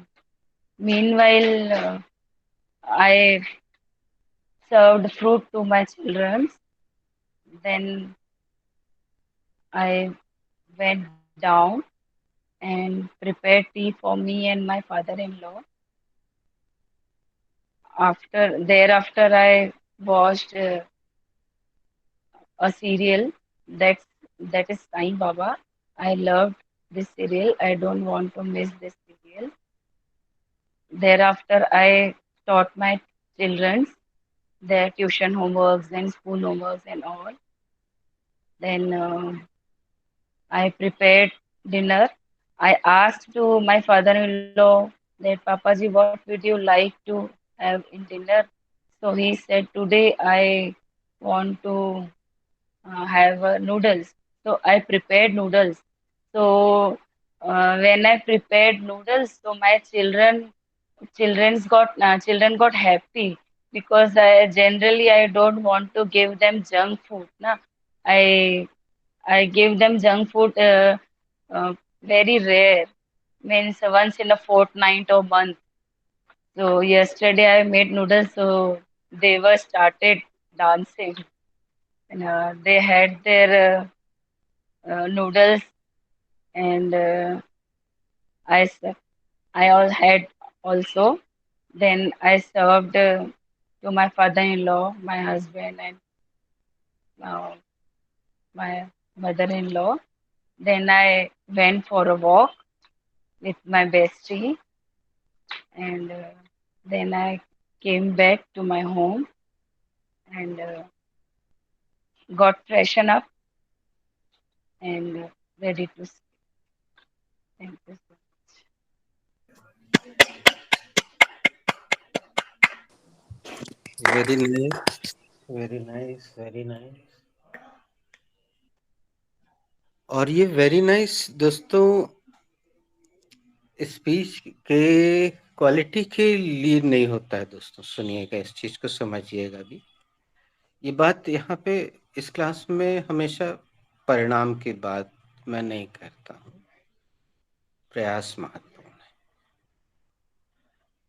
Meanwhile, I served fruit to my children. Then I went down and prepared tea for me and my father-in-law. Thereafter, I watched a serial that is Sai Baba. I loved this serial. I don't want to miss this serial. Thereafter, I taught my children their tuition homeworks and school homeworks and all. Then I prepared dinner. I asked to my father-in-law that Papaji, what would you like to have in dinner? So he said, today I want to have noodles. So I prepared noodles. So when I prepared noodles, so my children got happy because I don't want to give them junk food. Na, I I give them junk food very rare, means once in a fortnight or month. So yesterday I made noodles, so they were started dancing. And, they had their noodles, and I s- I all had also. Then I served to my father-in-law, my husband, and uh, my mother-in-law. Then I went for a walk with my bestie, and then I came back to my home and got freshen up and ready to sleep. Thank you so Very nice, very nice, very nice. और ये very nice दोस्तों speech के quality के लिए नहीं होता है दोस्तों, सुनिएगा, इस चीज को समझिएगा भी। ये बात यहाँ पे इस क्लास में हमेशा परिणाम की बात मैं नहीं करता हूँ, प्रयास महत्वपूर्ण है।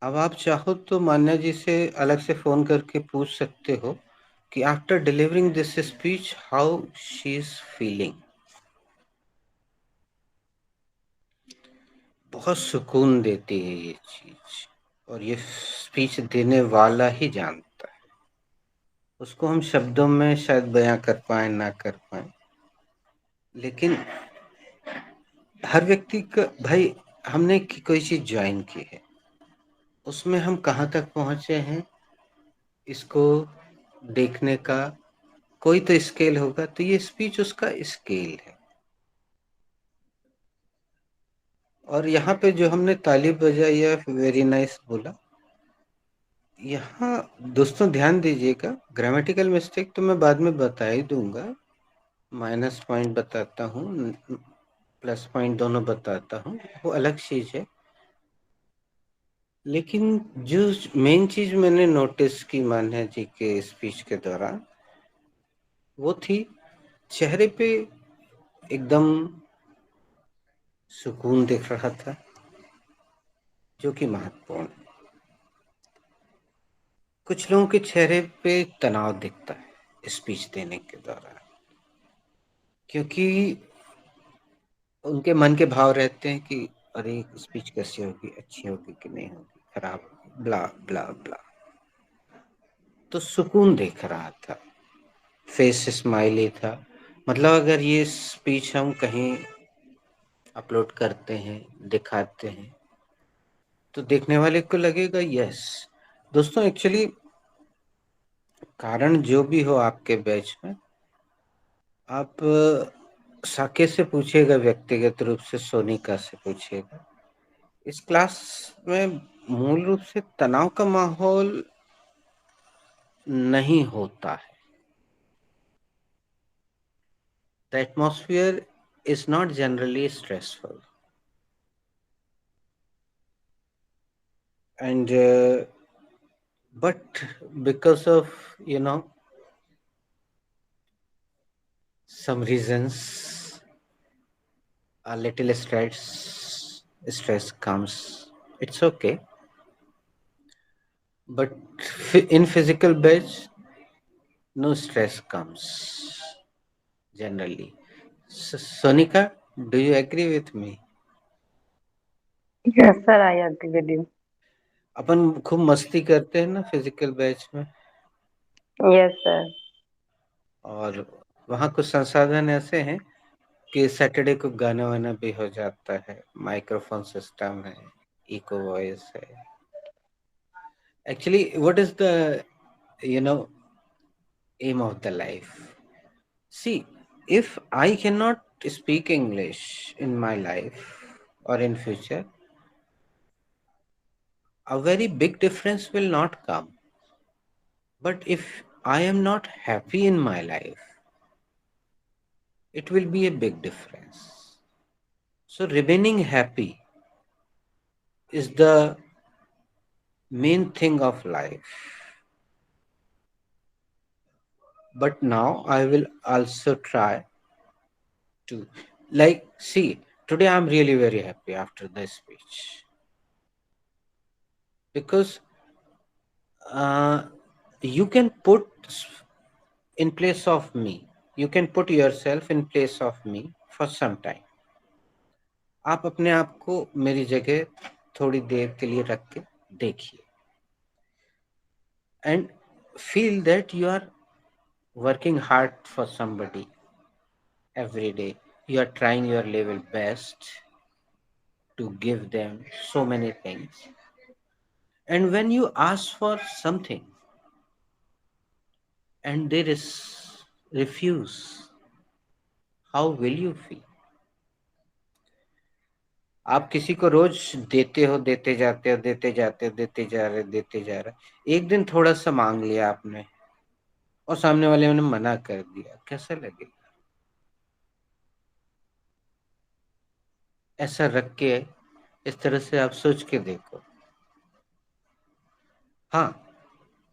अब आप चाहो तो मान्या जी से अलग से फोन करके पूछ सकते हो कि after delivering this speech how she is feeling. बहुत सुकून देती है ये चीज, और ये स्पीच देने वाला ही जानता है। उसको हम शब्दों में शायद बयां कर पाए ना कर पाए, लेकिन हर व्यक्ति का, भाई हमने कोई चीज ज्वाइन की है, उसमें हम कहाँ तक पहुंचे हैं इसको देखने का कोई तो स्केल होगा, तो ये स्पीच उसका स्केल है। और यहाँ पे जो हमने ताली बजाई या वेरी नाइस बोला, यहाँ दोस्तों ध्यान दीजिएगा, ग्रामेटिकल मिस्टेक तो मैं बाद में बता ही दूंगा, माइनस पॉइंट बताता हूँ, प्लस पॉइंट दोनों बताता हूँ, वो अलग चीज है। लेकिन जो मेन चीज मैंने नोटिस की मान्या जी के स्पीच के दौरान, वो थी चेहरे पे एकदम सुकून दिख रहा था, जो कि महत्वपूर्ण है। कुछ लोगों के चेहरे पे तनाव दिखता है स्पीच देने के दौरान, क्योंकि उनके मन के भाव रहते हैं कि अरे स्पीच कैसी होगी, अच्छी होगी कि नहीं होगी, खराब होगी, ब्ला ब्ला ब्ला। तो सुकून दिख रहा था, फेस स्माइली था। मतलब अगर ये स्पीच हम कहीं अपलोड करते हैं, दिखाते हैं, तो देखने वाले को लगेगा यस। दोस्तों एक्चुअली कारण जो भी हो आपके बैच में, आप साके से पूछिएगा, व्यक्तिगत रूप से सोनिका से पूछिएगा, इस क्लास में मूल रूप से तनाव का माहौल नहीं होता है। The atmosphere is not generally stressful, and but because of some reasons, a little stress comes. It's okay, but in physical batch no stress comes generally. Sonika, do you agree with me? Yes, sir, I agree with you. अपन खूब मस्ती करते हैं ना physical batch में, Yes, sir. और वहाँ कुछ संसाधन ऐसे हैं कि सैटरडे को गाना वाना भी हो जाता है, माइक्रोफोन सिस्टम है, इको वॉइस है। Actually what is the aim of the life? See, if I cannot speak English in my life or in future, a very big difference will not come. But if I am not happy in my life, it will be a big difference. So remaining happy is the main thing of life. But now I will also try to, like, see, today I'm really very happy after this speech, because you can put in place of me, you can put yourself in place of me for some time. आप अपने आप को मेरी जगह थोड़ी देर के लिए रख के देखिए, and feel that you are working hard for somebody every day. You are trying your level best to give them so many things. And when you ask for something and they refuse, how will you feel? आप किसी को रोज देते हो, देते जाते हो, देते जाते हो, देते जा रहे, एक दिन थोड़ा सा मांग लिया आपने और सामने वाले ने मना कर दिया, कैसा लगेगा? ऐसा रख के इस तरह से आप सोच के देखो, हाँ,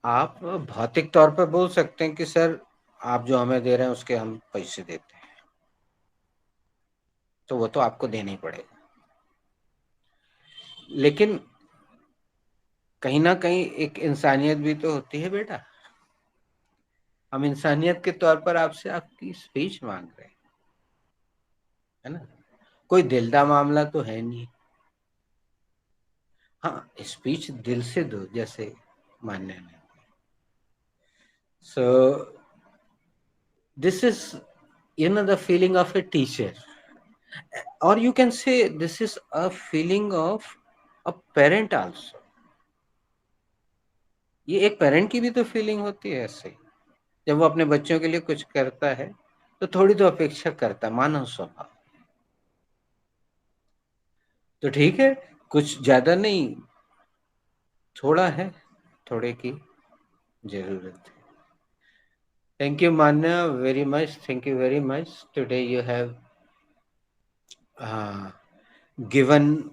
आप भौतिक तौर पर बोल सकते हैं कि सर आप जो हमें दे रहे हैं उसके हम पैसे देते हैं, तो वो तो आपको देना ही पड़ेगा। लेकिन कहीं ना कहीं एक इंसानियत भी तो होती है बेटा। हम इंसानियत के तौर पर आपसे आपकी स्पीच मांग रहे हैं, है ना? कोई दिल का मामला तो है नहीं। हाँ, स्पीच दिल से दो जैसे मान्य ने। So this is the feeling of a teacher, or you can say this is a feeling of a parent also. ये एक पेरेंट की भी तो फीलिंग होती है ऐसे। जब वो अपने बच्चों के लिए कुछ करता है तो थोड़ी तो अपेक्षा करता है, मानव स्वभाव। तो ठीक है, कुछ ज्यादा नहीं, थोड़ा है, थोड़े की जरूरत है। Thank you Manya, very much, thank you very much. Today you have given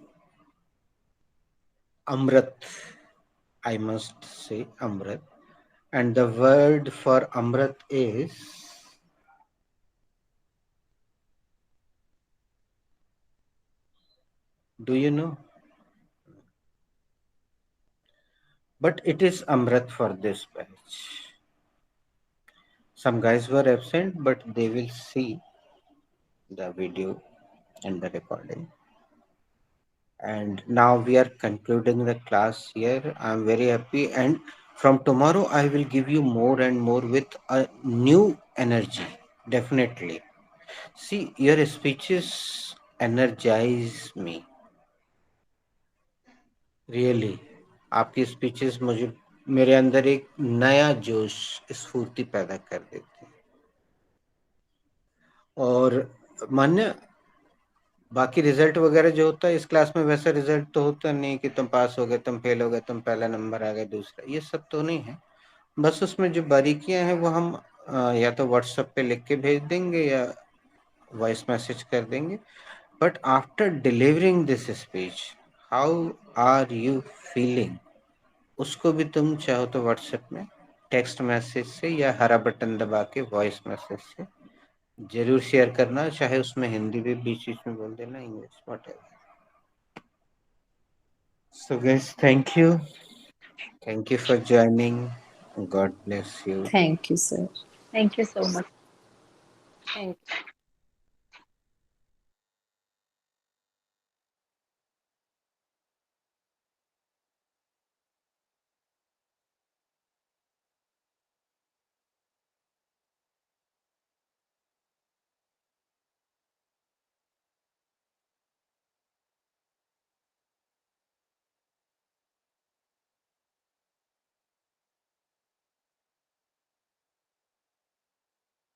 amrit, I must say amrit, and the word for amrit is do you know? But it is amrit for this batch. Some guys were absent, but they will see the video and the recording. And now we are concluding the class here. I'm very happy, and from tomorrow I will give you more and more with a new energy. Definitely. See, your speeches energize me. Really. आपकी speeches मुझे, मेरे अंदर एक नया जोश, स्फूर्ति पैदा कर देती है। और मान्य, बाकी रिजल्ट वगैरह जो होता है इस क्लास में, वैसा रिजल्ट तो होता नहीं कि तुम पास हो गए, तुम फेल हो गए, तुम पहला नंबर आ गए, दूसरा, ये सब तो नहीं है। बस उसमें जो बारीकियां हैं वो हम या तो व्हाट्सएप पे लिख के भेज देंगे या वॉइस मैसेज कर देंगे। But after delivering this speech, how are you feeling, उसको भी तुम चाहो तो व्हाट्सएप में टेक्स्ट मैसेज से या हरा बटन दबा के वॉइस मैसेज से जरूर शेयर करना, चाहे उसमें हिंदी भी बीच बीच में बोल देना, English, whatever. So guys, thank you for joining, God bless you. Thank you, sir. Thank you so much. Thank you.